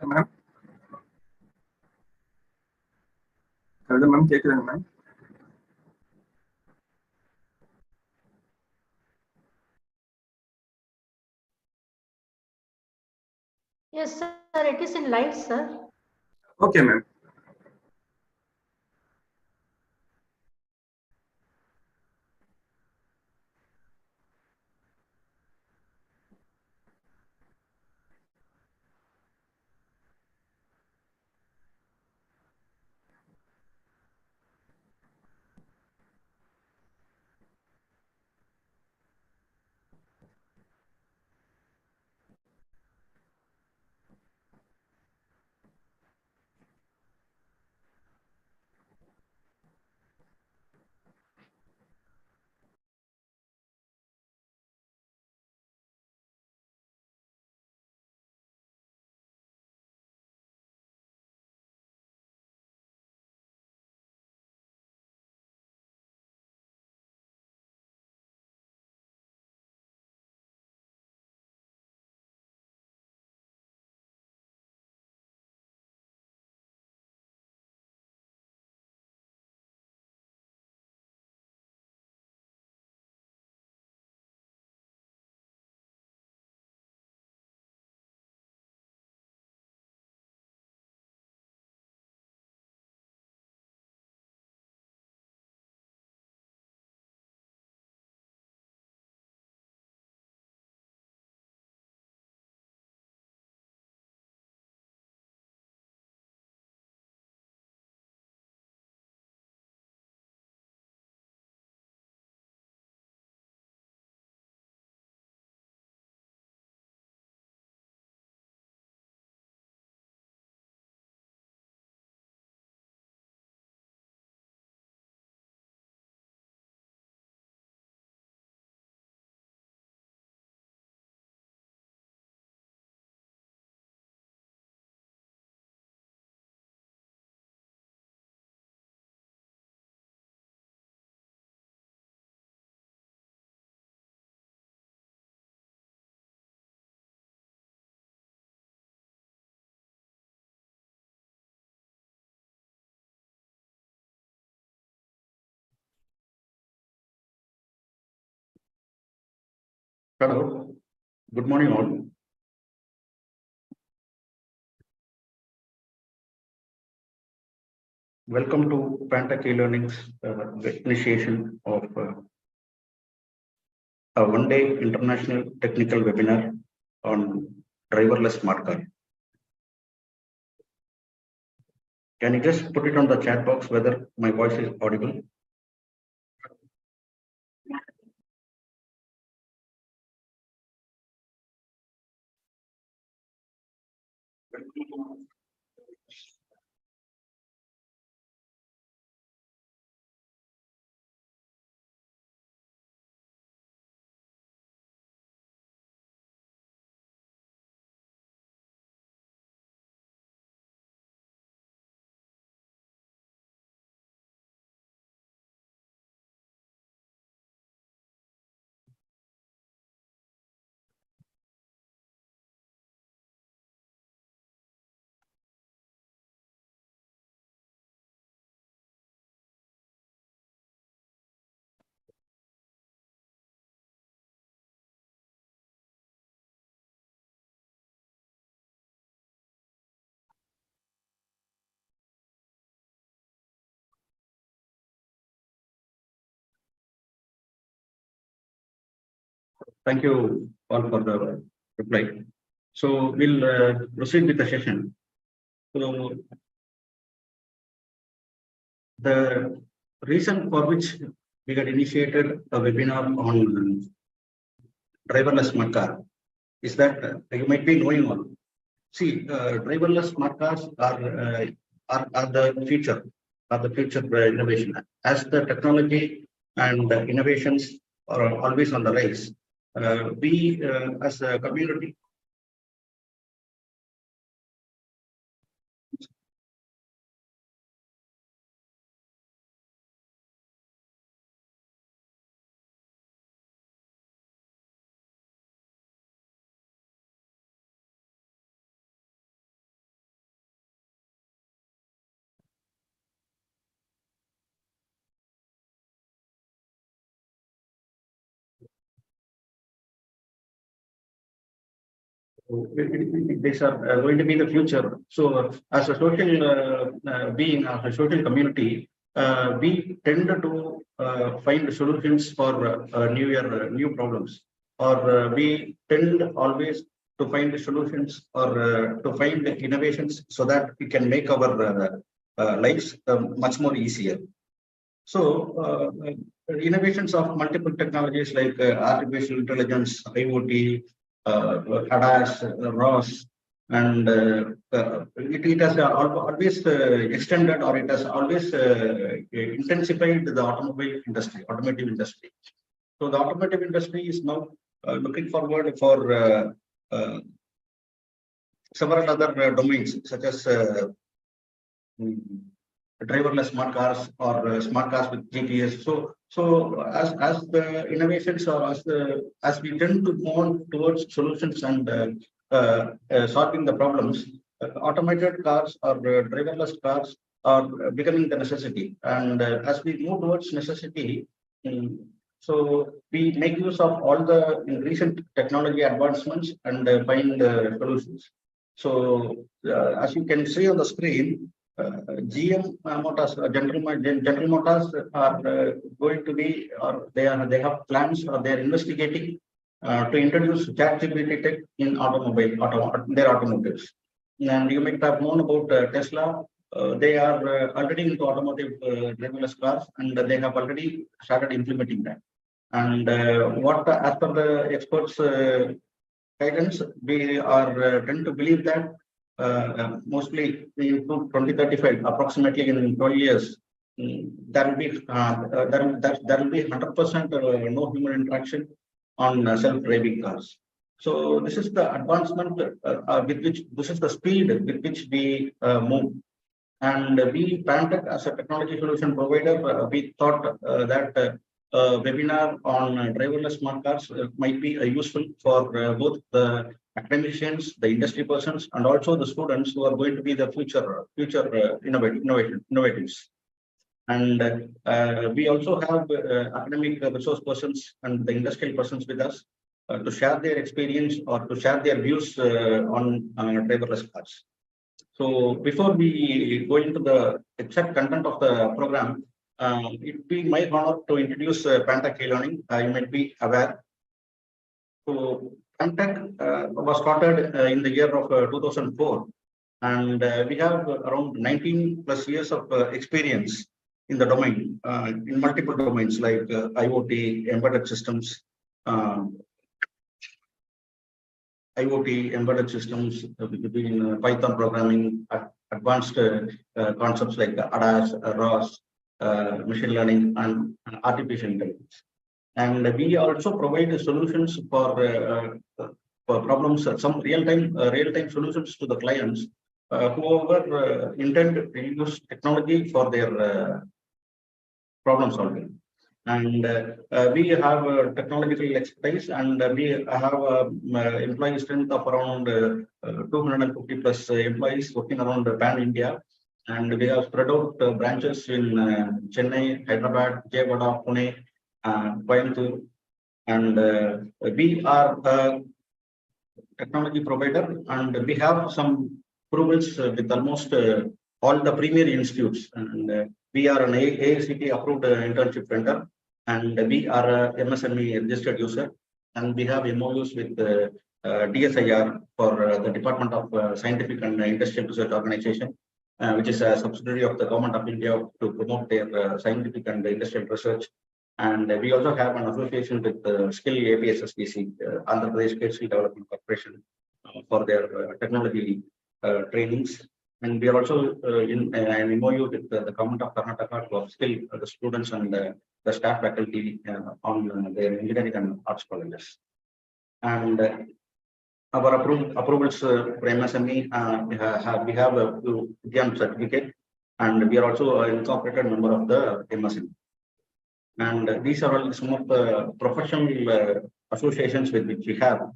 Ma'am கரெக்டா ma'am கேக்குதுங்க ma'am. Yes, sir. It is in live, sir. Okay ma'am. Hello, good morning all. Welcome to Pantech e-learning's initiation of a one-day international technical webinar on driverless smart car. Can you just put it on the chat box whether my voice is audible? Thank you all for the reply. So we'll proceed with the session. So the reason for which we had initiated a webinar on driverless smart car is that you might be knowing all. See, driverless smart cars are the future, innovation. As the technology and innovations are always on the rise, we as a community These are going to be the future. So, as a social being, as a social community, we tend to find solutions for new problems, or we tend always to find solutions or to find innovations so that we can make our lives much more easier. So, innovations of multiple technologies like artificial intelligence, IoT, ADAS, RoS, and it has always extended, or it has always intensified the automotive industry. So the automotive industry is now looking forward for several other domains, such as driverless smart cars, or smart cars with GPS. So as the innovations, or as we tend to move on towards solutions and solving the problems, automated cars or driverless cars are becoming the necessity. And as we move towards necessity, so we make use of all the recent technology advancements and find solutions. So as you can see on the screen, GM Motors, General Motors are going to be, or they have plans, or they are investigating to introduce ChatGPT tech in their automotives. And you might have known about Tesla. They are already into automotive driverless cars, and they have already started implementing that. And as per the experts' guidance, we are tend to believe that mostly in 2035, approximately in 12 years, there will be 100% no human interaction on self-driving cars. So this is the advancement with which, this is the speed with which we move. And we, Pantech, as a technology solution provider, we thought that webinar on driverless smart cars might be useful for both the academicians, the industry persons, and also the students who are going to be the future innovatives. And we also have academic resource persons and the industrial persons with us to share their experience or to share their views on driverless cars. So before we go into the exact content of the program, it will be my honor to introduce Pantech e-learning. You might be aware. So Pantech was started in the year of 2004, and we have around 19 plus years of experience in the domain, in multiple domains like IoT, embedded systems, between Python programming, advanced concepts like ADAS, RoS, machine learning, and artificial intelligence. And we also provide solutions for problems, some real-time solutions to the clients whoever intend to use technology for their problem solving. And we have technological expertise, and we have employee strength of around 250 plus employees working around Pan India. And we have spread out branches in Chennai, Hyderabad, Jayawada, Pune, Coimbatore. And we are a technology provider, and we have some approvals with almost all the premier institutes. And we are an AICTE approved internship center, and we are a MSME registered user. And we have MOUs with DSIR for the Department of Scientific and Industrial Research Organization, which is a subsidiary of the Government of India to promote their scientific and industrial research. And we also have an association with Skill APSSDC, Andhra Pradesh State Skill Development Corporation, for their technology trainings. And we are also in an MOU with the Government of Karnataka to upskill the students and the staff faculty on their engineering and arts colleges. And our approvals for MSME, we have a GM certificate, and we are also an incorporated member of the MSME. And these are all some of the professional associations with which we have.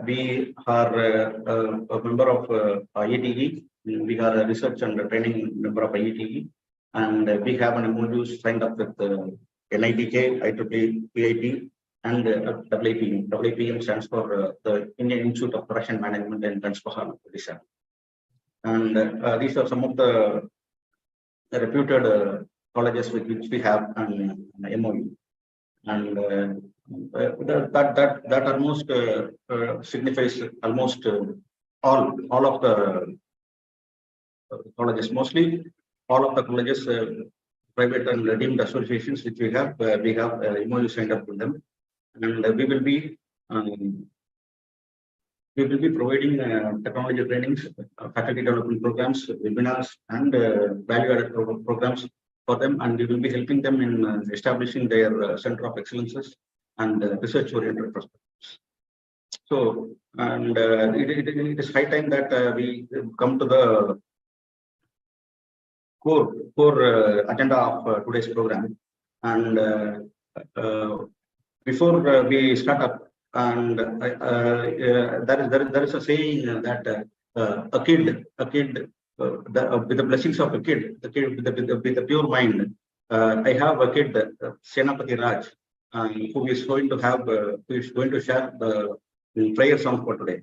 We are a member of IATE. We are a research and training member of IATE, and we have an MOU signed up with NITK, IEEE, PIT, and WIPM. WIPM stands for the Indian Institute of Production Management and Transformation. And these are some of the reputed colleges with which we have an MOU. And that almost signifies almost all of the colleges, mostly all of the colleges, private and deemed associations which we have MOU signed up with them, and we will be providing technology trainings, faculty development programs, webinars, and value-added programs for them, and we will be helping them in establishing their center of excellences and research-oriented perspectives. So, and it is high time that we come to the core agenda of today's program. And before we start up, and there is a saying that a kid with the blessings of a kid, with the pure mind. I have a kid, Senapati Raj, who is going to share the prayer song for today.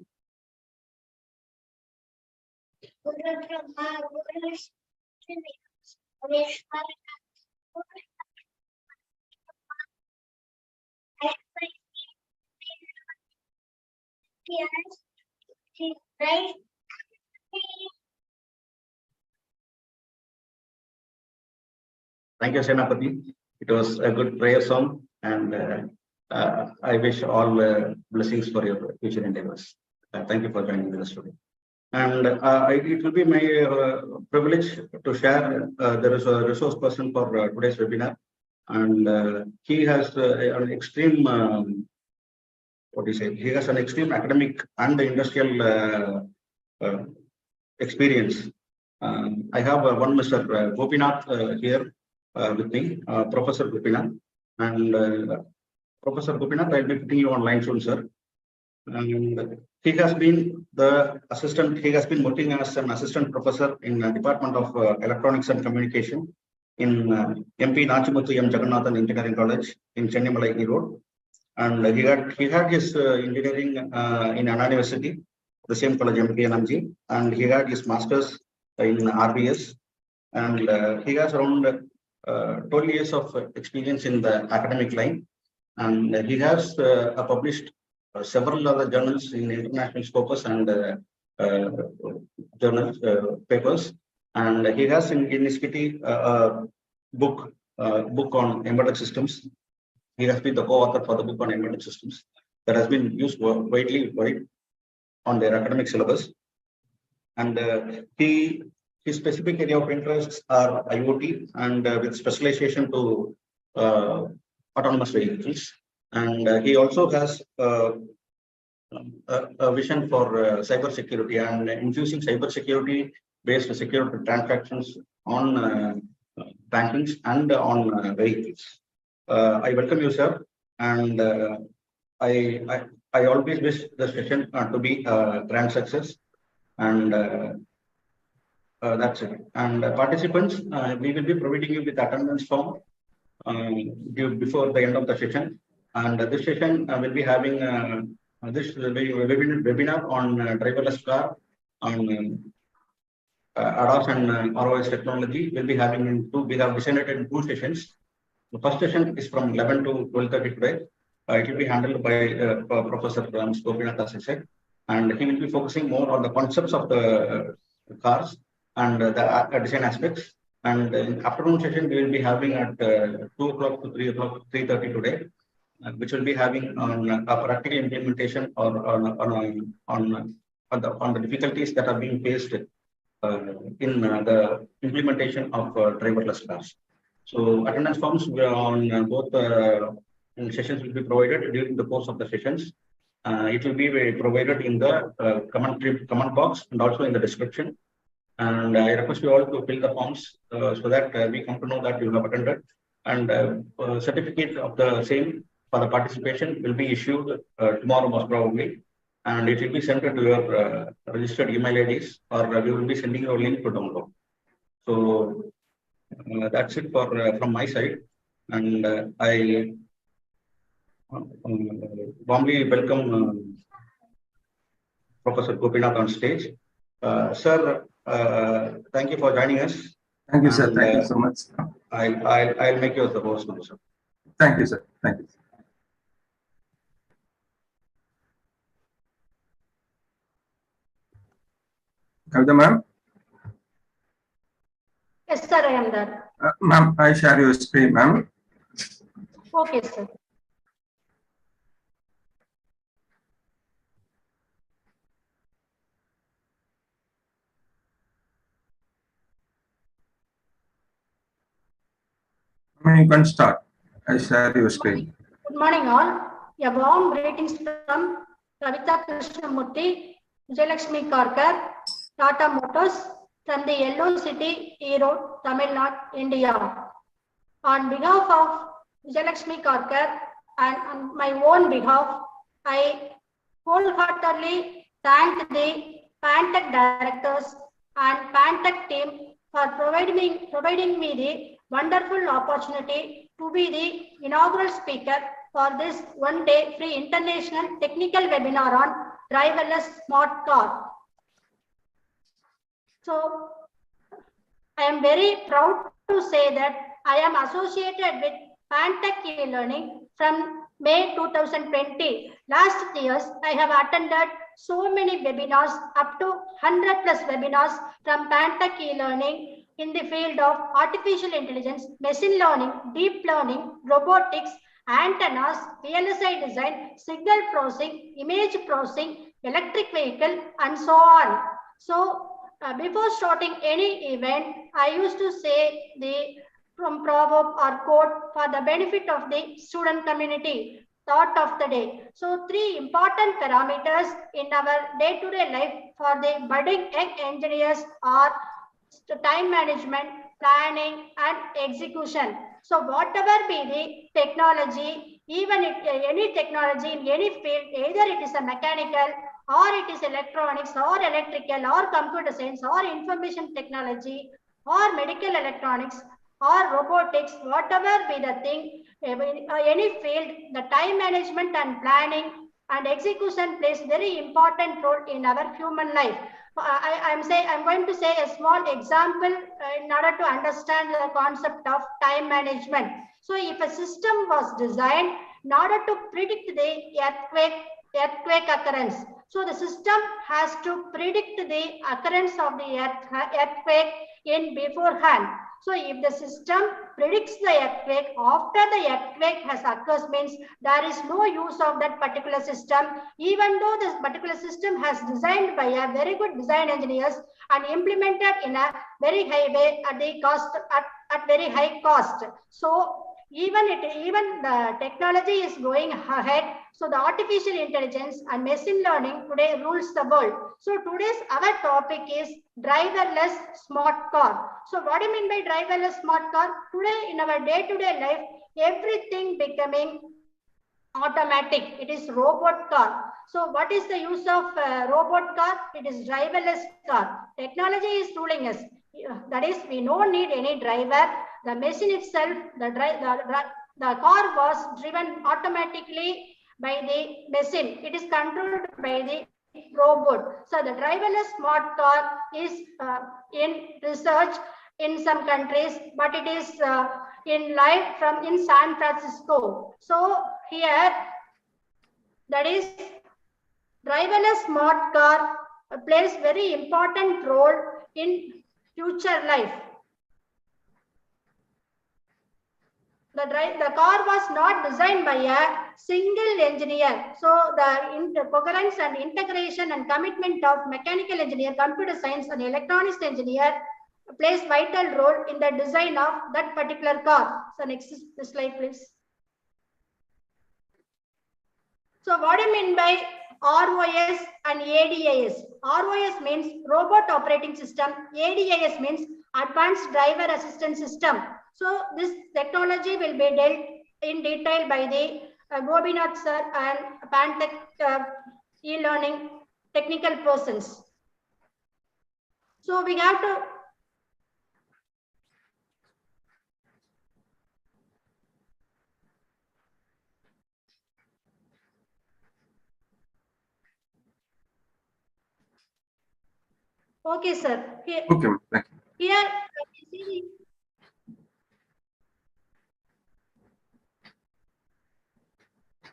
Thank you, Senapati. It was a good prayer song, and I wish all blessings for your future endeavors. Thank you for joining with us today. And it will be my privilege to share. There is a resource person for today's webinar, and he has an extreme, he has an extreme academic and industrial experience. I have one Mr. Gopinath here with me, Professor Gopinath, and Professor Gopinath, I'll be putting you online soon, sir. And he has been working as an assistant professor in the Department of Electronics and Communication in MP Nachimuthu M. Jagannathan Engineering College in Chennai Road. And he had his engineering in Anna University, the same college, MPNMG, and he had his master's in RBS, and he has around 12 years of experience in the academic line, and he has published several other journals in international scopus and journals papers, and he has in his kitty book on embedded systems. He has been the co-author for the book on embedded systems that has been used widely on their academic syllabus, and his specific area of interests are IoT and with specialization to autonomous vehicles. And he also has a vision for cyber security and infusing cyber security based security transactions on bankings and on vehicles. I welcome you, sir, and I always wish the session to be a grand success, and that's it. And participants, we will be providing you with attendance form before the end of the session. And this session will be having this webinar on driverless car, on ADAS and RoS technology. We'll be having we have designated in 2 sessions. The first session is from 11 to 12:30 today. It will be handled by Professor Gopinath, as I said, and he will be focusing more on the concepts of the cars and the design aspects. And in afternoon session, we will be having at 2 o'clock to 3 o'clock, 3:30 today, which will be having on a practical implementation or on the difficulties that are being faced in the implementation of driverless cars. So attendance forms on both sessions will be provided during the course of the sessions. It will be provided in the comment box and also in the description. And I request you all to fill the forms so that we come to know that you have attended. And certificate of the same for the participation will be issued tomorrow most probably. And it will be sent to your registered email IDs, or we will be sending you a link to download. So that's it for from my side. And Warmly welcome Professor Gopinath on stage. Sir, thank you for joining us. Thank you, sir. And, Thank you so much. I'll make you as the host now, sir. Thank you, sir. Thank you. Kavita, ma'am? Yes, sir, I am there. Ma'am, I share your screen, ma'am. Okay, sir. You can start. I share your screen. Good morning, all. A warm greetings from Kavita Krishnamurthy, Vijayalakshmi Karkar, Tata Motors, from the Yellow City, Erode, Tamil Nadu, India. On behalf of Vijayalakshmi Karkar and on my own behalf, I wholeheartedly thank the Pantech directors and Pantech team for providing me the wonderful opportunity to be the inaugural speaker for this one-day free international technical webinar on driverless smart car. So, I am very proud to say that I am associated with Pantech e-learning from May 2020. Last years, I have attended so many webinars, up to 100 plus webinars from Pantech e-learning in the field of artificial intelligence, machine learning, deep learning, robotics, antennas, VLSI design, signal processing, image processing, electric vehicle, and so on. So, before starting any event, I used to say the proverb or quote for the benefit of the student community, thought of the day. So, three important parameters in our day-to-day life for the budding young engineers are time management, planning, and execution. So, whatever be the technology, even if any technology in any field, either it is a mechanical or it is electronics or electrical or computer science or information technology or medical electronics or robotics, whatever be the thing, any field, the time management and planning and execution plays very important role in our human life. I'm going to say a small example in order to understand the concept of time management. So if a system was designed in order to predict the earthquake occurrence, so the system has to predict the occurrence of the earthquake in beforehand. So if the system predicts the earthquake after the earthquake has occurred, means there is no use of that particular system, even though this particular system has designed by a very good design engineers and implemented in a very high way at the cost at very high cost. So even the technology is going ahead. So the artificial intelligence and machine learning today rules the world. So today's our topic is driverless smart car. So what do you mean by driverless smart car? Today in our day-to-day life, everything becoming automatic. It is robot car. So what is the use of robot car? It is driverless car. Technology is ruling us. That is, we don't need any driver. The machine itself, the car was driven automatically by the machine. It is controlled by the robot. So the driverless smart car is in research in some countries, but it is in live from in San Francisco. So here, that is driverless smart car plays very important role in future life. The car was not designed by a single engineer. So the coherence and integration and commitment of mechanical engineer, computer science and electronics engineer plays vital role in the design of that particular car. So next slide, please. So what do you mean by RoS and ADAS? RoS means robot operating system. ADAS means advanced driver assistance system. So this technology will be dealt in detail by the Gopinath sir and Pantech e-learning technical persons. So we have to Okay, sir. Okay, ma'am. Thank you. Here, you see,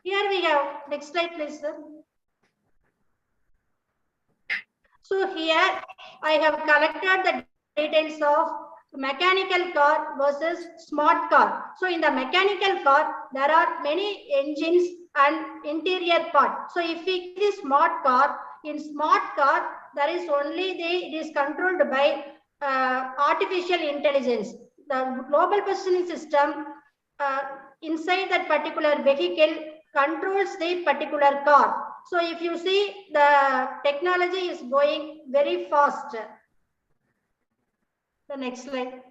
here we have, next slide, please, sir. So here I have collected the details of mechanical car versus smart car. So in the mechanical car, there are many engines and interior part. So if we see smart car, in smart car, there is only it is controlled by artificial intelligence. The global positioning system inside that particular vehicle controls the particular car. So if you see, the technology is going very fast. The next slide.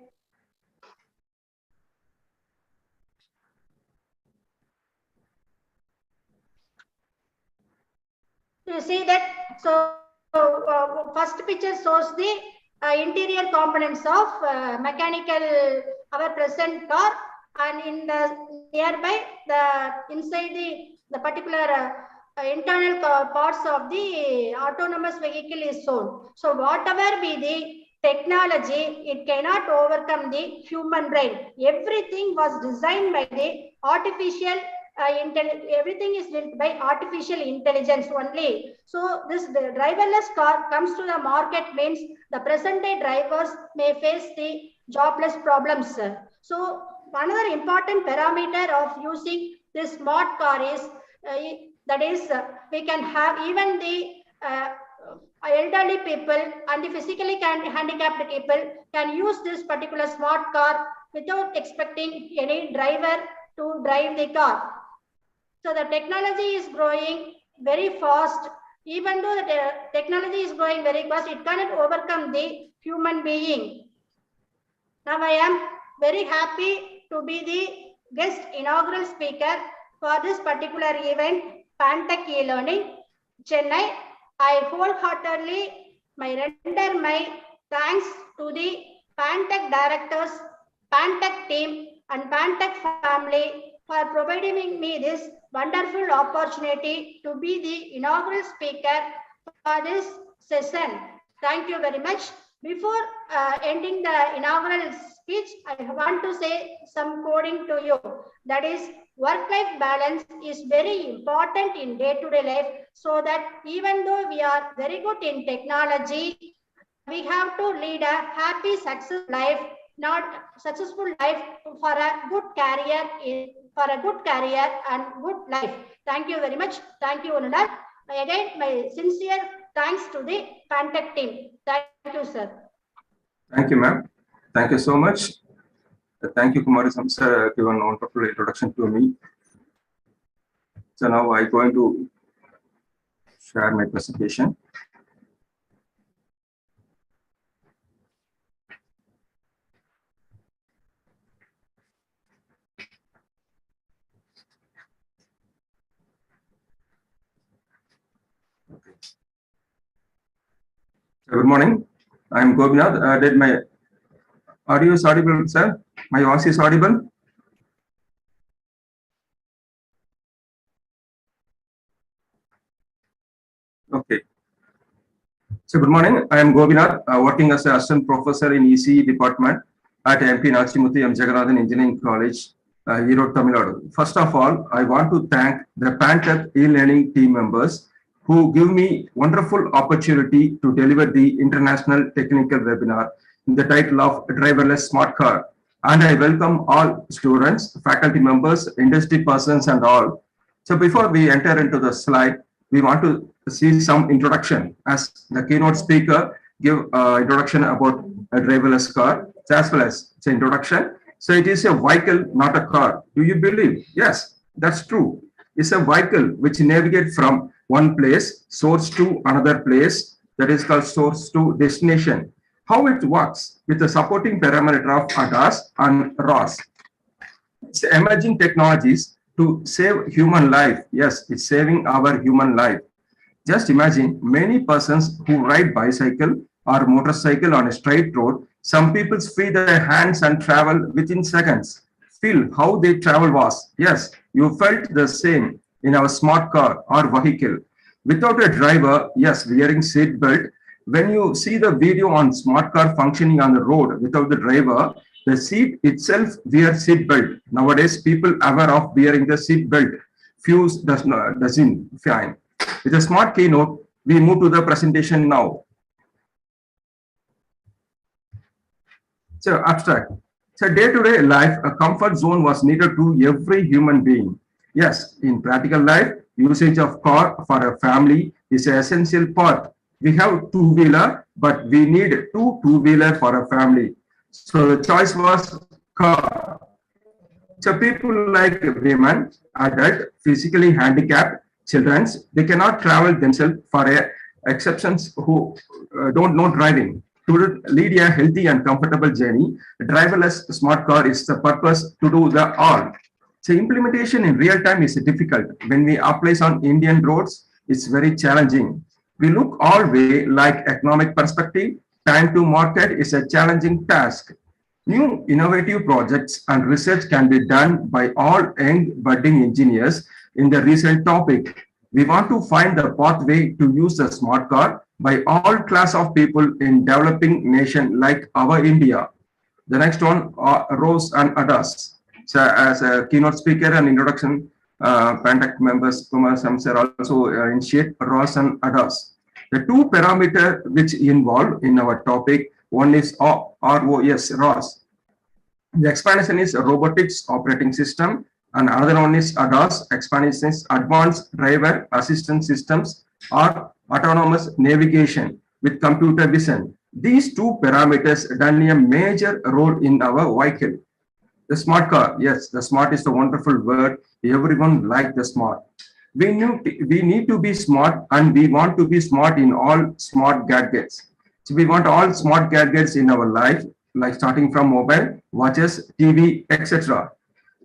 You see that, so first picture shows the interior components of mechanical our present car, and in the nearby the inside the particular internal parts of the autonomous vehicle is shown. So whatever be the technology, it cannot overcome the human brain. Everything was designed by the artificial everything is built by artificial intelligence only. So this driverless car comes to the market means the present day drivers may face the jobless problems. So another important parameter of using this smart car is that is we can have even the elderly people and the physically handicapped people can use this particular smart car without expecting any driver to drive the car. So the technology is growing very fast. Even though the technology is growing very fast, it cannot overcome the human being. Now I am very happy to be the guest inaugural speaker for this particular event, Pantech e-learning, Chennai. I wholeheartedly render my thanks to the Pantech directors, Pantech team, and Pantech family for providing me this wonderful opportunity to be the inaugural speaker for this session. Thank you very much. Before ending the inaugural speech, I want to say some coding to you. That is, work-life balance is very important in day-to-day life, so that even though we are very good in technology, we have to lead a happy, successful life, not successful life for a good career and good life. Thank you very much. Thank you, Anurag. Again, my sincere thanks to the Pantech team. Thank you, sir. Thank you, ma'am. Thank you so much. Thank you, Kumari sir, given a wonderful introduction to me. So now I'm going to share my presentation. Okay. So good morning. I'm Gopinath. Did my audio is audible, sir? My voice is audible? Okay. So good morning. I am Gopinath, working as an assistant professor in ECE department at MP Nachimuthi M. Jagannathan Engineering College, Erode, Tamil Nadu. First of all, I want to thank the Pantech e-learning team members who give me wonderful opportunity to deliver the international technical webinar in the title of Driverless Smart Car. And I welcome all students, faculty members, industry persons, and all. So before we enter into the slide, we want to see some introduction as the keynote speaker give introduction about a driverless car as well as its introduction. So it is a vehicle, not a car. Do you believe? Yes, that's true. It's a vehicle which navigates from one place, source to another place, that is called source to destination. How it works with the supporting parameter of ADAS and RoS. It's emerging technologies to save human life. Yes, it's saving our human life. Just imagine many persons who ride bicycle or motorcycle on a straight road. Some people free their hands and travel within seconds. Feel how they travel was. Yes, you felt the same in our smart car or vehicle. Without a driver, yes, wearing seat belt, When you see the video on smart car functioning on the road without the driver, the seat itself wears seat belt. Nowadays, people aware of wearing the seat belt. Few doesn't fine. With a smart keynote, we move to the presentation now. So abstract. So day-to-day life, a comfort zone was needed to every human being. Yes, in practical life, usage of car for a family is an essential part. We have two-wheeler, but we need two-wheeler for a family. So the choice was car. So people like women, adult, physically handicapped, children, they cannot travel themselves for exceptions who don't know driving. To lead a healthy and comfortable journey, a driverless smart car is the purpose to do the all. So implementation in real time is difficult. When we apply on Indian roads, it's very challenging. We look all way like economic perspective, time to market is a challenging task. New innovative projects and research can be done by all young budding engineers in the recent topic. We want to find the pathway to use the smart car by all class of people in developing nation like our India. The next one, RoS and ADAS. So as a keynote speaker and introduction, Pantech members Kumar Samsar also initiate RoS and ADAS. The two parameters which involved in our topic, one is RoS. The explanation is robotics operating system, and another one is ADAS. Explanation is advanced driver assistance systems or autonomous navigation with computer vision. These two parameters done a major role in our vehicle. The smart car, yes, the smart is a wonderful word. Everyone like the smart. We need to be smart, and we want to be smart in all smart gadgets. So we want all smart gadgets in our life, like starting from mobile, watches, TV, etc.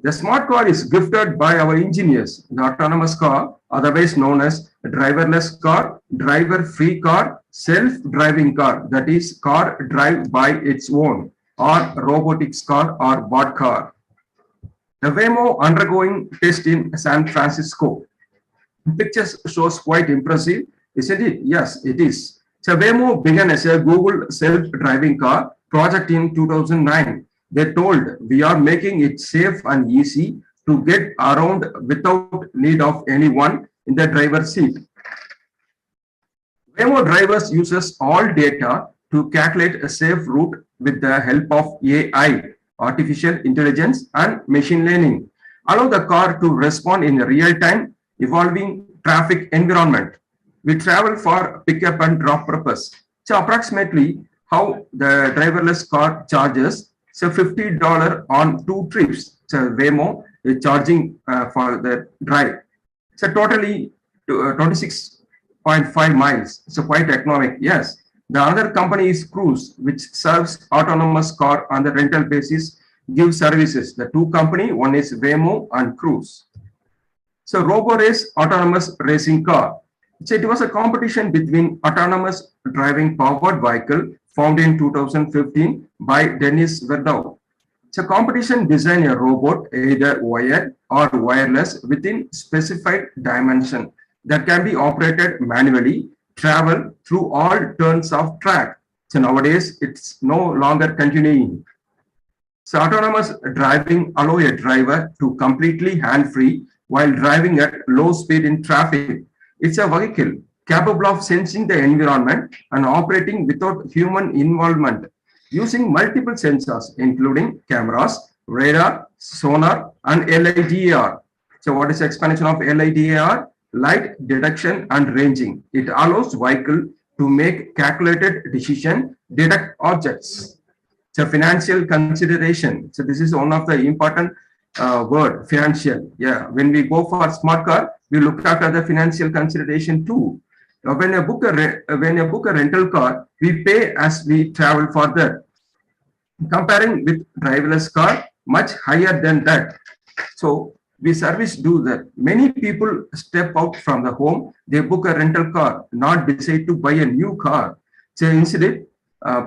The smart car is gifted by our engineers. The autonomous car, otherwise known as driverless car, driver-free car, self-driving car, that is car drive by its own, or robotics car or bot car. The Waymo undergoing test in San Francisco. Pictures shows quite impressive, isn't it? Yes, it is. So Waymo began as a Google self-driving car project in 2009. They told, we are making it safe and easy to get around without need of anyone in the driver's seat. Waymo drivers uses all data to calculate a safe route with the help of AI, artificial intelligence and machine learning, allow the car to respond in real time, evolving traffic environment. We travel for pickup and drop purpose. So approximately how the driverless car charges, so $50 on 2 trips. So Waymo is charging for the drive. So totally 26.5 miles. So quite economic. Yes. The other company is Cruise, which serves autonomous car on the rental basis, gives services. The two company, one is Waymo and Cruise. So RoboRace autonomous racing car. So it was a competition between autonomous driving powered vehicle found in 2015 by Dennis Verdau. So competition designed a robot either wired or wireless within specified dimension that can be operated manually, travel through all turns of track. So nowadays it's no longer continuing. So autonomous driving allows a driver to completely hand-free while driving at low speed in traffic. It's a vehicle capable of sensing the environment and operating without human involvement, using multiple sensors, including cameras, radar, sonar, and LiDAR. So what is the explanation of LiDAR? Light detection and ranging. It allows vehicle to make calculated decision, detect objects. So financial consideration. So this is one of the important word, financial. Yeah, when we go for a smart car, we look after the financial consideration too. When you book a rental car, we pay as we travel further. Comparing with driverless car, much higher than that. So we service do that. Many people step out from the home, they book a rental car, not decide to buy a new car. So instead,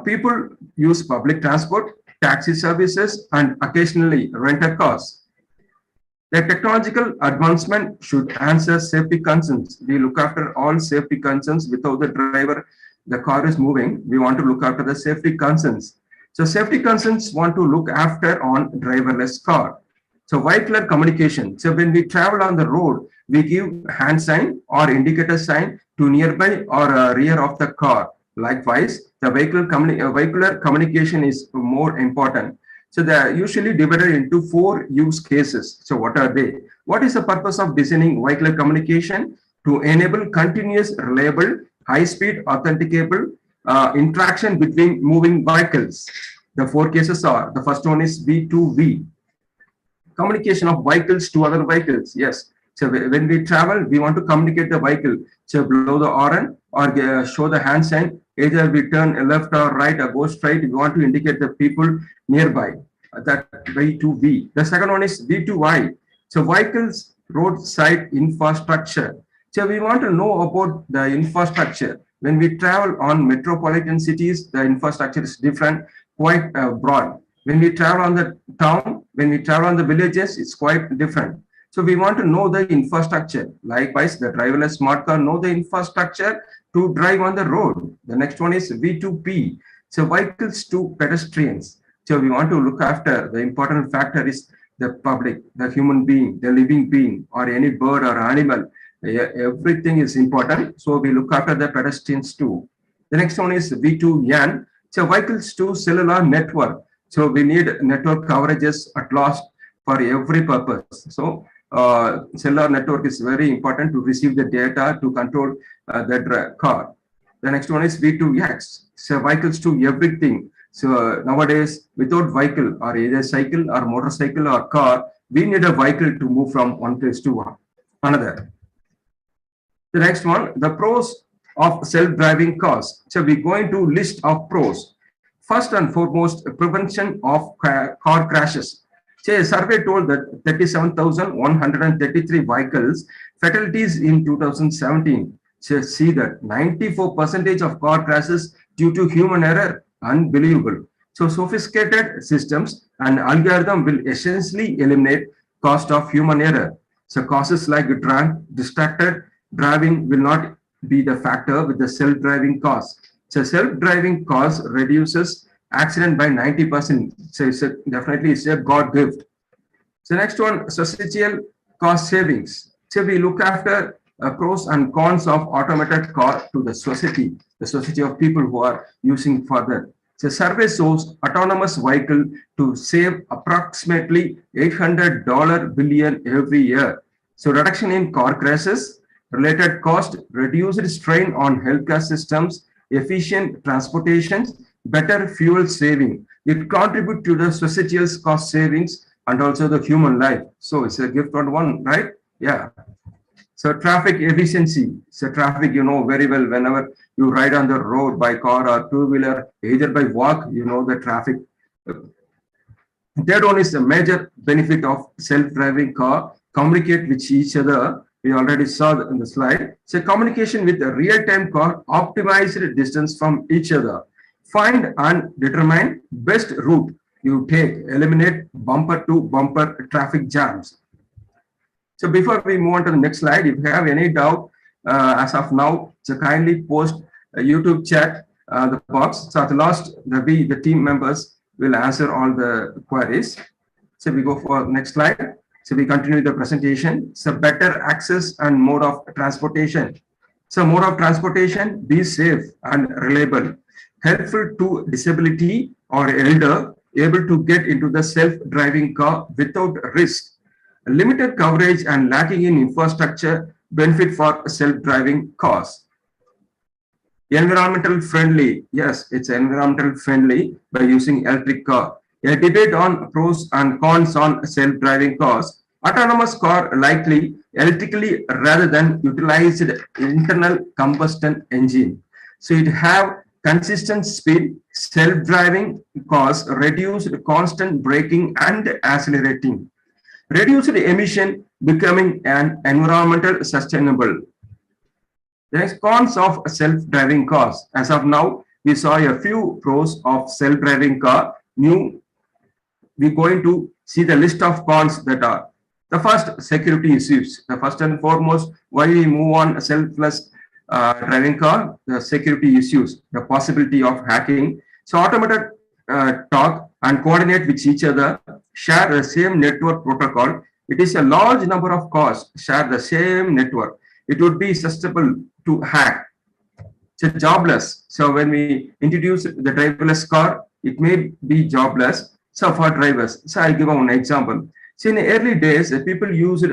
people use public transport, taxi services, and occasionally rental cars. The technological advancement should answer safety concerns. We look after all safety concerns without the driver the car is moving, we want to look after the safety concerns. So safety concerns want to look after on driverless car. So vehicular communication. So when we travel on the road, we give hand sign or indicator sign to nearby or rear of the car. Likewise, the vehicular communication is more important. So they are usually divided into 4 use cases. So what are they? What is the purpose of designing vehicular communication? To enable continuous, reliable, high-speed, authenticable interaction between moving vehicles. The 4 cases are, the first one is V2V. Communication of vehicles to other vehicles. Yes. So when we travel, we want to communicate the vehicle. So blow the horn or show the hand sign. Either we turn left or right or go straight. We want to indicate the people nearby. That V2V. The second one is V2I. So vehicles roadside infrastructure. So we want to know about the infrastructure. When we travel on metropolitan cities, the infrastructure is different, quite broad. When we travel on the town, when we travel on the villages, it's quite different. So we want to know the infrastructure. Likewise, the driverless smart car know the infrastructure to drive on the road. The next one is V2P. So vehicles to pedestrians. So we want to look after, the important factor is the public, the human being, the living being, or any bird or animal. Everything is important. So we look after the pedestrians too. The next one is V2N. So vehicles to cellular network. So we need network coverages at last for every purpose. So cellular network is very important to receive the data to control the car. The next one is V2X. So vehicles to everything. So nowadays, without vehicle or either cycle or motorcycle or car, we need a vehicle to move from one place to another. The next one, the pros of self-driving cars. So we're going to list of pros. First and foremost, prevention of car crashes. So a survey told that 37,133 vehicles fatalities in 2017. So see that 94% of car crashes due to human error. Unbelievable. So sophisticated systems and algorithm will essentially eliminate cost of human error. So causes like drunk, distracted driving will not be the factor with the self-driving cars. So self-driving cars reduces accident by 90%. So it's definitely it's a God gift. So next one, societal cost savings. So we look after pros and cons of automated car to the society of people who are using further. So survey shows autonomous vehicle to save approximately $800 billion every year. So reduction in car crashes, related cost, reduced strain on healthcare systems, efficient transportation, better fuel saving. It contributes to the societal cost savings and also the human life. So it's a gift on one, right? Yeah. So traffic efficiency. So traffic, you know very well, whenever you ride on the road by car or two-wheeler, either by walk, you know the traffic. Third one is the major benefit of self-driving car, communicate with each other. We already saw that in the slide. So communication with a real-time car, optimized distance from each other. Find and determine best route you take, eliminate bumper to bumper traffic jams. So before we move on to the next slide, if you have any doubt as of now, so kindly post a YouTube chat the box. So at last, the team members will answer all the queries. So we go for next slide. So we continue the presentation. So better access and mode of transportation. So mode of transportation, be safe and reliable, helpful to disability or elder, able to get into the self-driving car without risk. Limited coverage and lacking in infrastructure, benefit for self-driving cars. Environmental friendly, yes, it's environmental friendly by using electric car. A debate on pros and cons on self-driving cars. Autonomous car likely electrically rather than utilized internal combustion engine. So it have consistent speed. Self-driving cars reduced constant braking and accelerating. Reduced emission, becoming an environmental sustainable. The next cons of self-driving cars. As of now, we saw a few pros of self-driving car. We're going to see the list of cons that are. The first, security issues. The first and foremost, why we move on selfless driving car, the security issues, the possibility of hacking. So automated talk and coordinate with each other, share the same network protocol. It is a large number of cars share the same network. It would be susceptible to hack. So jobless. So when we introduce the driverless car, it may be jobless. So for drivers, so I'll give one example. So in the early days, people used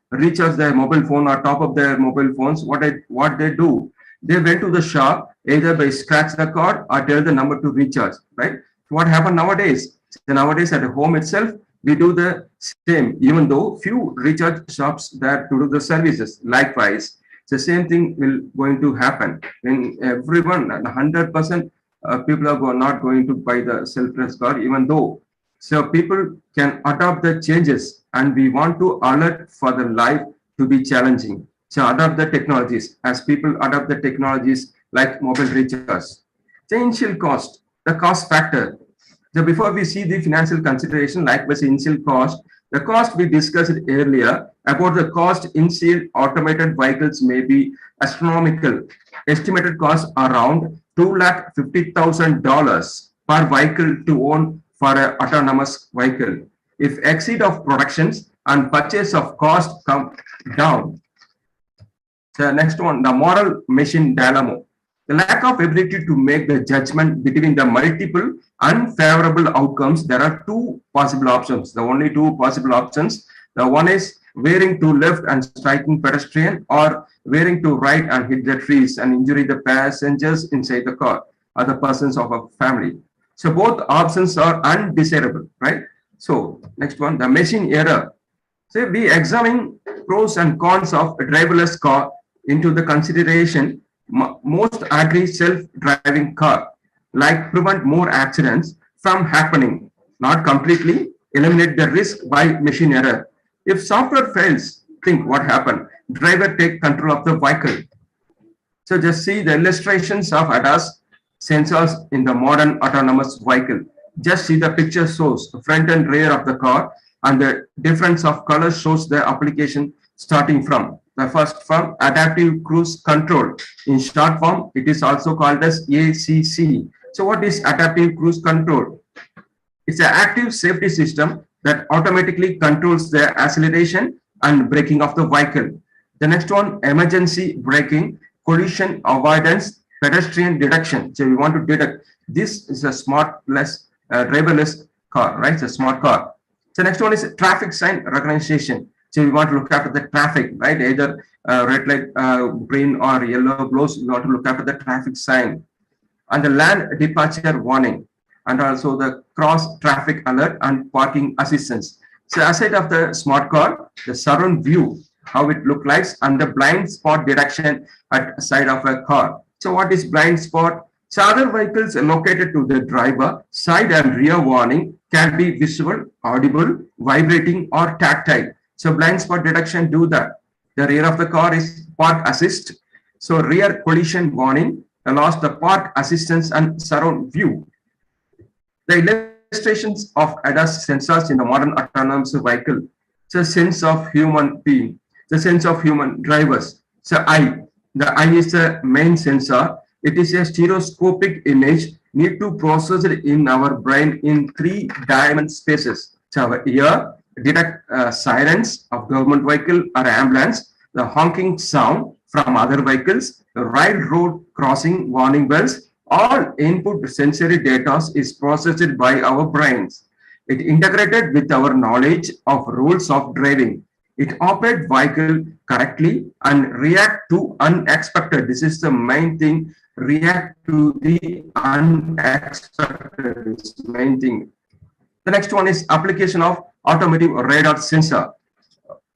recharge their mobile phone or top up their mobile phones. What they do, they went to the shop either by scratch the card or tell the number to recharge. Right? What happened nowadays? So nowadays at home itself, we do the same. Even though few recharge shops that to do the services. Likewise, the same thing will going to happen when everyone 100% people are not going to buy the self-driving car, even though so people can adopt the changes, and we want to alert for the life to be challenging. So adopt the technologies as people adopt the technologies like mobile recharge. The initial cost, the cost factor. So before we see the financial consideration, likewise initial cost, the cost we discussed earlier about the cost initial automated vehicles may be astronomical. Estimated cost around $250,000 per vehicle to own for an autonomous vehicle. If exceed of productions and purchase of cost come down. The next one, the moral machine dilemma. The lack of ability to make the judgment between the multiple unfavorable outcomes. There are two possible options. The only two possible options. The one is veering to left and striking pedestrian, or veering to right and hit the trees and injury the passengers inside the car or the persons of a family. So both options are undesirable, right? So next one, the machine error. So we examine pros and cons of a driverless car into the consideration. Most agree self-driving car, like prevent more accidents from happening, not completely eliminate the risk by machine error. If software fails, think what happened. Driver take control of the vehicle. So just see the illustrations of ADAS sensors in the modern autonomous vehicle. Just see the picture shows the front and rear of the car, and the difference of color shows the application starting from. The first form, adaptive cruise control. In short form, it is also called as ACC. So what is adaptive cruise control? It's an active safety system that automatically controls the acceleration and braking of the vehicle. The next one, emergency braking, collision avoidance, pedestrian detection. So we want to detect. This is a driverless car, right? It's a smart car. So next one is traffic sign recognition. So we want to look after the traffic, right? Either red light, green or yellow glows. We want to look after the traffic sign. And the land departure warning, and also the cross traffic alert and parking assistance. So aside of the smart car, the surround view, how it looks like, and the blind spot detection at the side of a car. So what is blind spot? So other vehicles located to the driver, side and rear warning can be visual, audible, vibrating, or tactile. So blind spot detection do that. The rear of the car is park assist. So rear collision warning allows the park assistance and surround view. The illustrations of ADAS sensors in the modern autonomous vehicle. So sense of human being, the sense of human drivers. So the eye is the main sensor. It is a stereoscopic image need to process it in our brain in 3-dimensional spaces. So our ear detect sirens of government vehicle or ambulance, the honking sound from other vehicles, the right road crossing warning bells. All input sensory data is processed by our brains. It integrated with our knowledge of rules of driving. It operates vehicle correctly and react to unexpected. This is the main thing. React to the unexpected is the main thing. The next one is application of automotive radar sensor.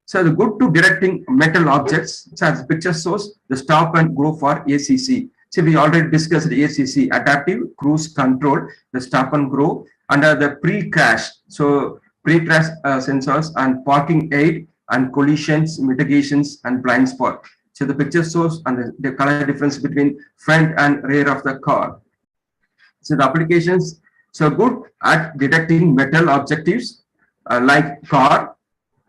So the good to detecting metal objects. So as the picture shows, the stop and go for ACC. So we already discussed the ACC, adaptive cruise control, the stop and go under the pre-crash. So pre-crash sensors and parking aid and collisions, mitigations and blind spot. So the picture shows and the color difference between front and rear of the car. So the applications, so good at detecting metal objectives like car,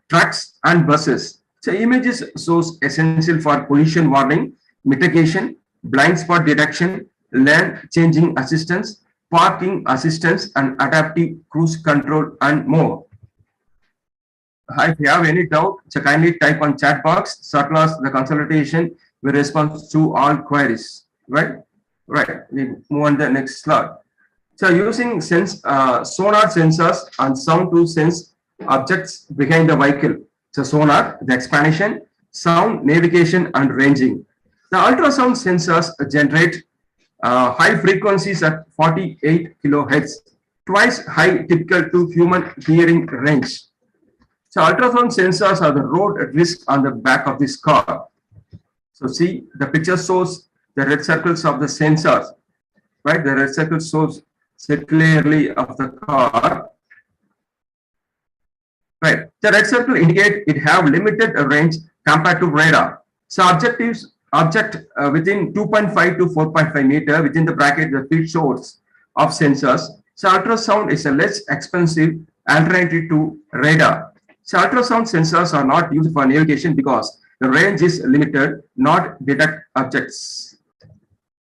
trucks and buses. So images shows essential for collision warning. mitigation, blind spot detection, lane changing assistance, parking assistance, and adaptive cruise control, and more. If you have any doubt, so kindly type on chat box. Surplus the consultation will respond to all queries. Right? Right. We move on to the next slide. So using sonar sensors and sound to sense objects behind the vehicle. So sonar, the expansion, sound, navigation, and ranging. The ultrasound sensors generate high frequencies at 48 kilohertz, twice high typical to human hearing range. So ultrasound sensors are the road at risk on the back of this car. So see, the picture shows the red circles of the sensors, right? The red circle shows clearly of the car. Right. The red circle indicate it have limited range compared to radar. So object within 2.5 to 4.5 meter within the bracket the field source of sensors. So ultrasound is a less expensive alternative to radar. So ultrasound sensors are not used for navigation because the range is limited, not detect objects.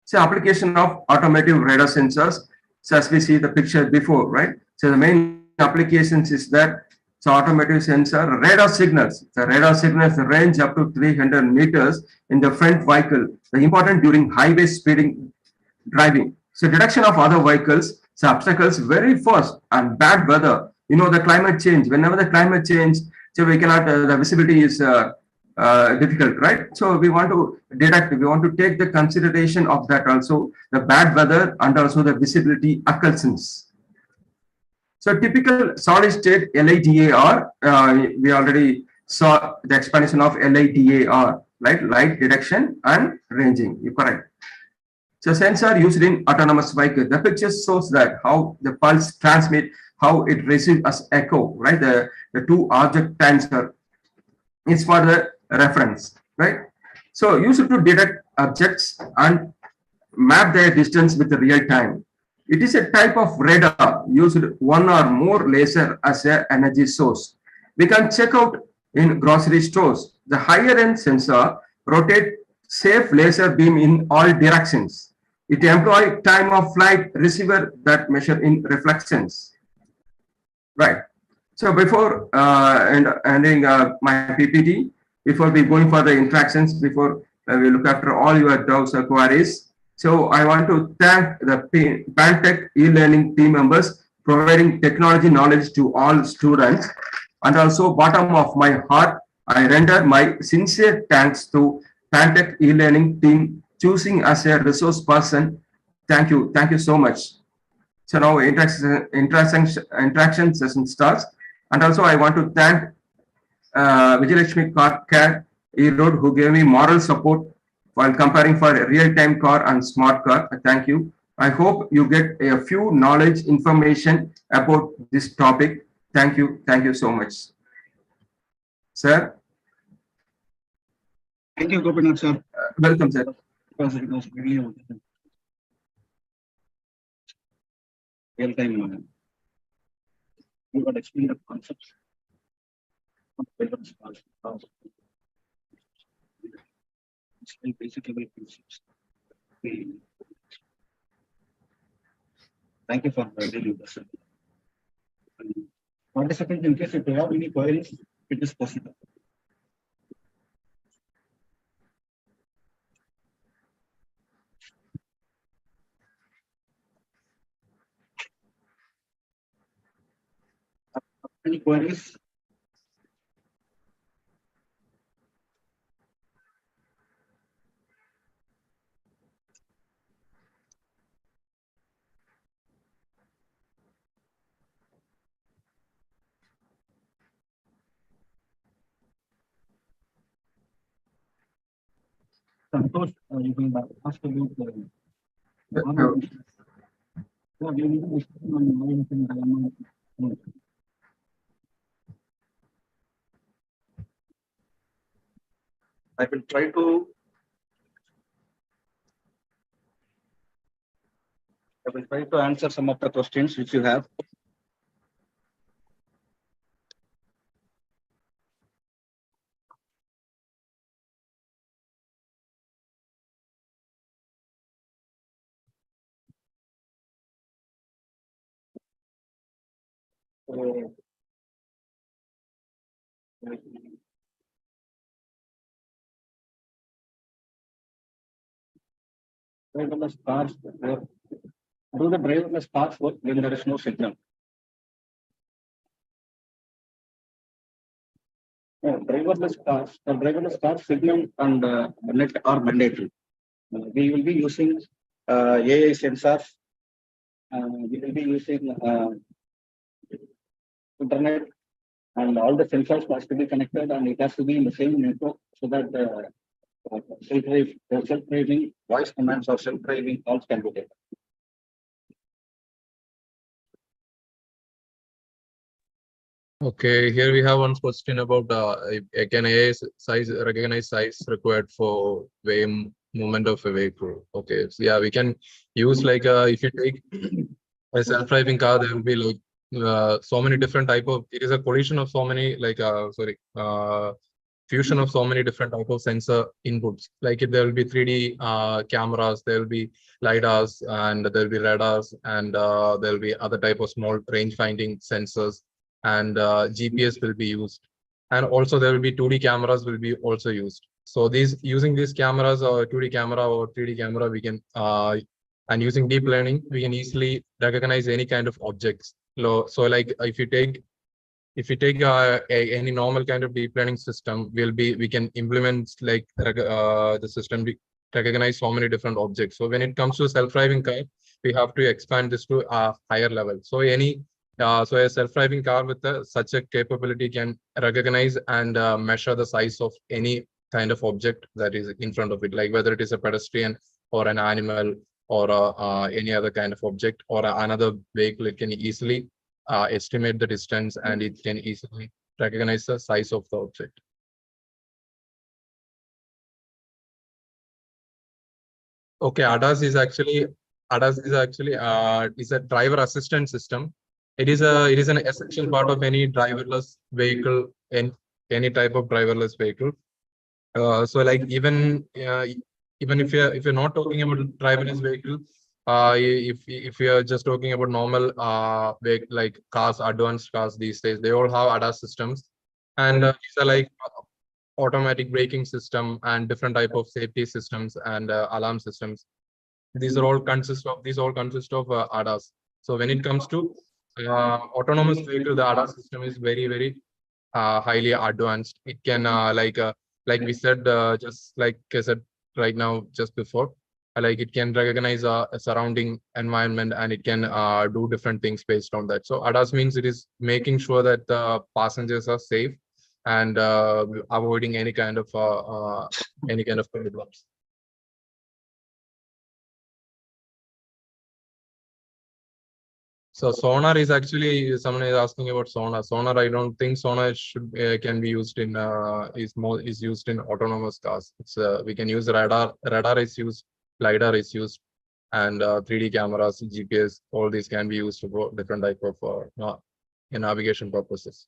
So application of automotive radar sensors. So as we see the picture before, right? So the main applications is that so automotive sensor radar signals. The radar signals range up to 300 meters in the front vehicle. The important during highway speeding driving. So detection of other vehicles, so obstacles very fast and bad weather. You know the climate change. Whenever the climate change, so we cannot. The visibility is difficult, right? So we want to detect. We want to take the consideration of that also the bad weather and also the visibility occurrences. So typical solid state LIDAR, we already saw the explanation of LIDAR, right? Light detection and ranging. You're correct. So sensor used in autonomous vehicle. The picture shows that how the pulse transmit, how it receives as echo, right? The two object tensor is for the reference, right? So used to detect objects and map their distance with the real time. It is a type of radar used one or more laser as an energy source. We can check out in grocery stores. The higher end sensor rotate safe laser beam in all directions. It employs time of flight receiver that measure in reflections. Right. So before ending my PPT, before we going for the interactions, before we look after all your doubts or queries, so I want to thank the PanTech e-learning team members providing technology knowledge to all students, and also bottom of my heart, I render my sincere thanks to PanTech e-learning team choosing as a resource person. Thank you so much. So now interaction session starts, and also I want to thank Vijayalakshmi Car Care E-Road who gave me moral support while comparing for a real-time car and smart car. Thank you. I hope you get a few knowledge information about this topic. Thank you so much. Sir. Thank you, Gopinath sir. Welcome, sir. Because it was really real-time. You got explained the concepts. Basic level concepts. Thank you for dealing with us. Participants, in case if you have any queries, it is possible. Any queries? Santosh, you can ask about I will try to answer some of the questions which you have. Driverless cars work. Do the driverless cars work when there is no signal? Driverless cars signal and net are mandatory. We will be using AI sensors. We will be using internet, and all the sensors must be connected, and it has to be in the same network so that self-driving voice commands or self-driving calls can be taken. Okay, here we have one question about can AI size recognize size required for movement of a vehicle. Okay, so yeah, we can use like if you take a self-driving car, there will be like so many different type of. It is a collision of so many like fusion of so many different type of sensor inputs. Like there will be 3D cameras, there will be lidars, and there will be radars, and there will be other type of small range finding sensors, and GPS will be used, and also there will be 2D cameras will be also used. So using these cameras or 2D camera or 3D camera, we can and using deep learning, we can easily recognize any kind of objects. So like if you take any normal kind of deep learning system, we can implement like the system recognize so many different objects. So when it comes to self-driving car, we have to expand this to a higher level. So so a self-driving car with such a capability can recognize and measure the size of any kind of object that is in front of it, like whether it is a pedestrian or an animal or any other kind of object or another vehicle. It can easily estimate the distance, and it can easily recognize the size of the object. Okay, ADAS is actually is a driver assistance system. It is an essential part of any driverless vehicle, in any type of driverless vehicle. So like even if you're not talking about driverless vehicle, if you are just talking about normal vehicle, like cars, advanced cars these days, they all have ADAS systems, and these are like automatic braking system and different type of safety systems and alarm systems. These all consist of ADAS. So when it comes to autonomous vehicle, the ADAS system is very highly advanced. It can like we said, just like I said right now just before, like it can recognize a surrounding environment, and it can do different things based on that. So ADAS means it is making sure that the passengers are safe and avoiding any kind of problems. So sonar is actually, someone is asking about sonar. Sonar, I don't think sonar should can be used in is used in autonomous cars. It's we can use radar. Radar is used, lidar is used, and 3D cameras, GPS. All these can be used for different type of navigation purposes.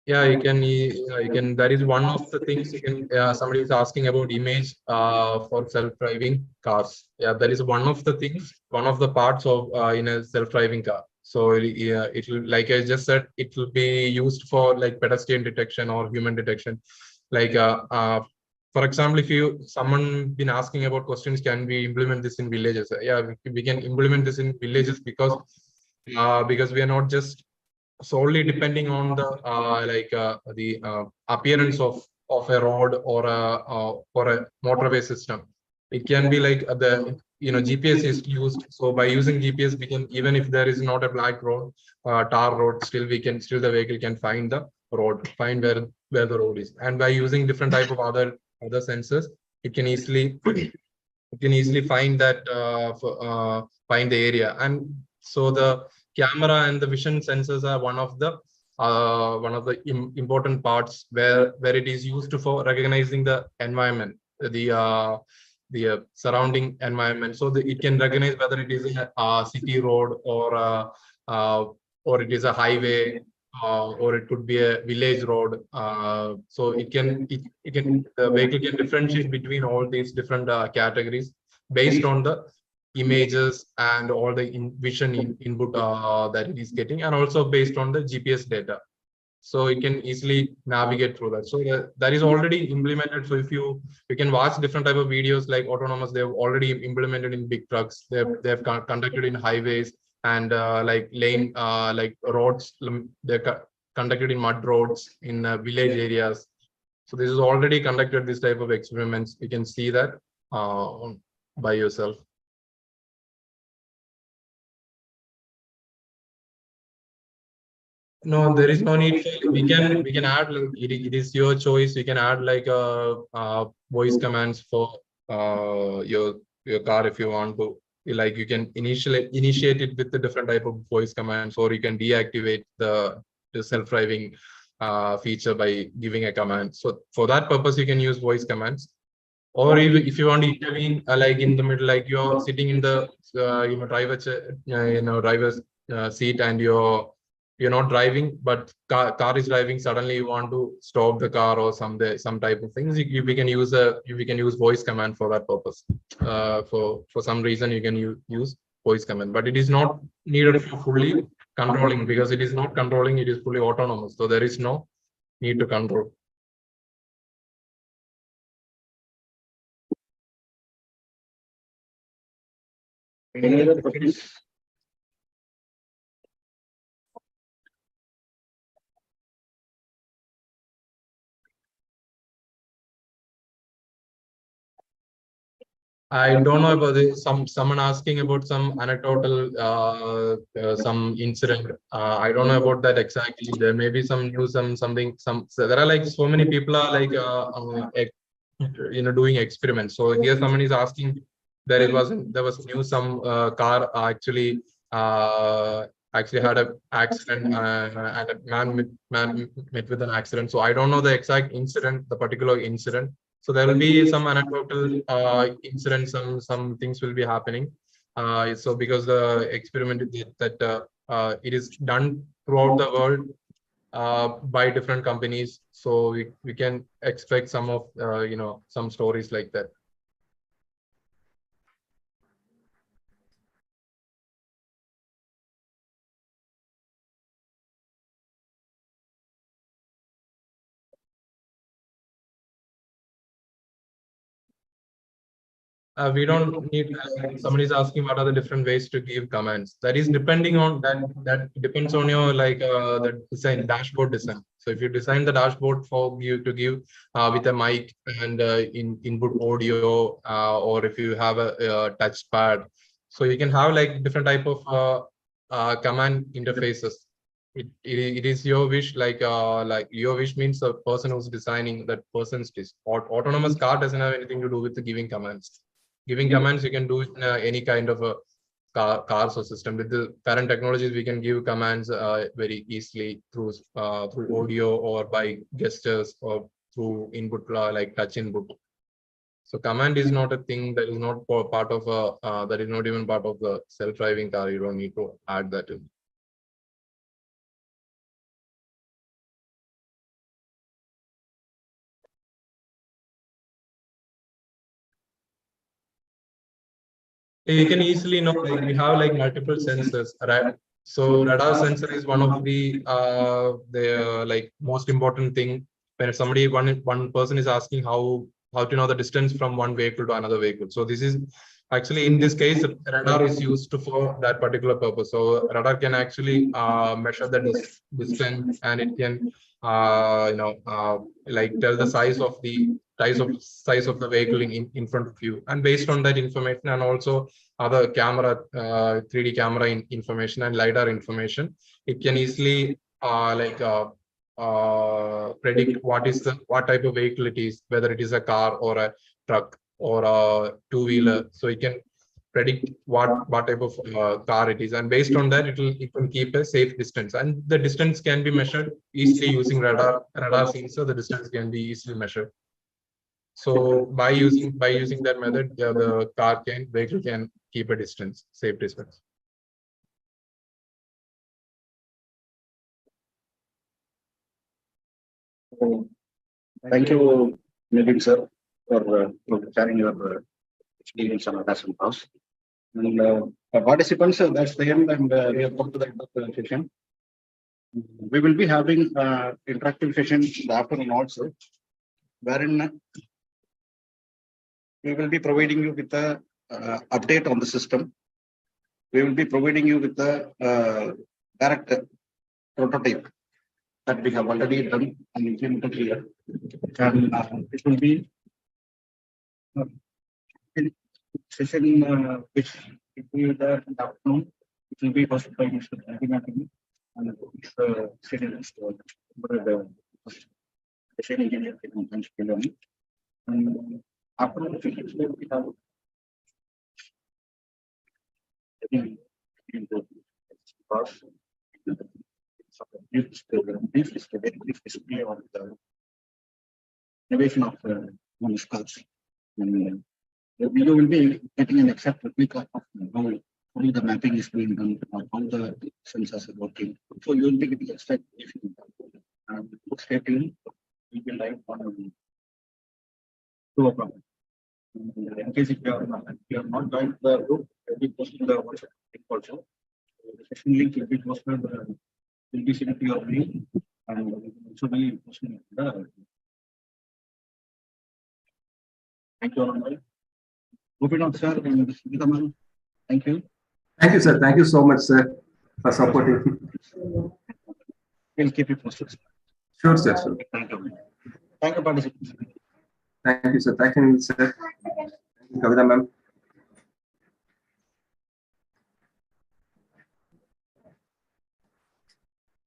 Yeah, you can. That is one of the things you can. Somebody is asking about image for self-driving cars. Yeah, that is one of the things, one of the parts of in a self-driving car. So it will, like I just said, it will be used for like pedestrian detection or human detection. Like for example, if someone been asking about questions, can we implement this in villages? Yeah, we can implement this in villages because we are not just solely depending on the appearance of a road or a motorway system. It can be like GPS is used. So by using GPS, we can, even if there is not a black road, tar road, still the vehicle can find the road, find where the road is. And by using different type of other sensors, it can easily find that find the area. And so the camera and the vision sensors are one of the important parts where it is used for recognizing the environment, the surrounding environment. So it can recognize whether it is a city road or it is a highway, or it could be a village road. So the vehicle can differentiate between all these different categories based on the images and all the vision input that it is getting, and also based on the GPS data. So you can easily navigate through that. So that is already implemented. So if you can watch different type of videos like autonomous, they've already implemented in big trucks. They've conducted in highways and like lane like roads. They're conducted in mud roads in village areas. So this is already conducted, this type of experiments. You can see that by yourself. No, there is no need. We can add like it is your choice. You can add like voice commands for your car if you want to. Like you can initiate it with the different type of voice commands, or you can deactivate the self-driving feature by giving a command. So for that purpose, you can use voice commands. Or if you want to intervene, like in the middle, like you're sitting in the driver's seat, and you're not driving, but car is driving. Suddenly you want to stop the car or some type of things. We can use voice command for that purpose. For some reason you can use voice command, but it is not needed for fully controlling, because it is not controlling. It is fully autonomous, so there is no need to control. Any other questions? I don't know about this. Someone asking about some anecdotal some incident. I don't know about that exactly. There may be some news, something. So there are like so many people are like doing experiments. So here someone is asking. There was news some car actually had an accident and a man met with an accident. So I don't know the exact incident, the particular incident. So there will be some anecdotal incidents, some things will be happening. So because the experiment that it is done throughout the world by different companies, so we can expect some of some stories like that. We don't need, somebody is asking what are the different ways to give commands. That is depending on that depends on your the design, dashboard design. So if you design the dashboard for you to give with a mic and input audio, or if you have a touch pad, so you can have like different type of command interfaces. It is your wish, like your wish means the person who's designing that person's wish. Autonomous car doesn't have anything to do with the giving commands. Giving commands you can do in any kind of a cars or system. With the current technologies, we can give commands very easily through audio or by gestures or through input like touch input. So command is not a thing that is not part of a that is not even part of the self-driving car. You don't need to add that in. You can easily know, like we have like multiple sensors, right? So radar sensor is one of the like most important thing. When somebody one person is asking how to know the distance from one vehicle to another vehicle. So this is actually, in this case, radar is used for that particular purpose. So radar can actually measure the distance, and it can like tell the size of the vehicle in front of you, and based on that information, and also other camera 3D camera information and LiDAR information, it can easily predict what type of vehicle it is, whether it is a car or a truck or a two-wheeler. So it can predict what type of car it is, and based on that it can keep a safe distance, and the distance can be measured easily using radar sensor. The distance can be easily measured. So by using that method, the vehicle can keep a distance, safe distance. Thank you, Nidin sir, for sharing your experience on ADAS and RoS. And participants, that's the end, and we have come to the end of the session. We will be having interactive session in the afternoon also, wherein we will be providing you with the update on the system. We will be providing you with the direct prototype that we have already done and implemented here. And it will be session which will be there in the afternoon. It will be hosted by Mr. Raghunathan, and it's scheduled the session engineer learning. And after the session, we have brief display on the innovation of Masterclass. And you will be getting an exact replica of how the mapping is being done, how the sensors are working. So you will be getting exact briefing. And stay tuned. We will live on 2 o'clock. In case if you are not joined the group, we will be posting the WhatsApp link also. The session link will be posted, will be sent to your mail, and we will also be posting the. Thank you all. Gopinath sir and Smita ma'am, thank you. Thank you, sir. Thank you so much, sir, for supporting. We'll keep you posted. Sure, sir. Sure. Thank you. Thank you, participants. Thank you, sir. Thank you, sir. Thank you, Kavita ma'am.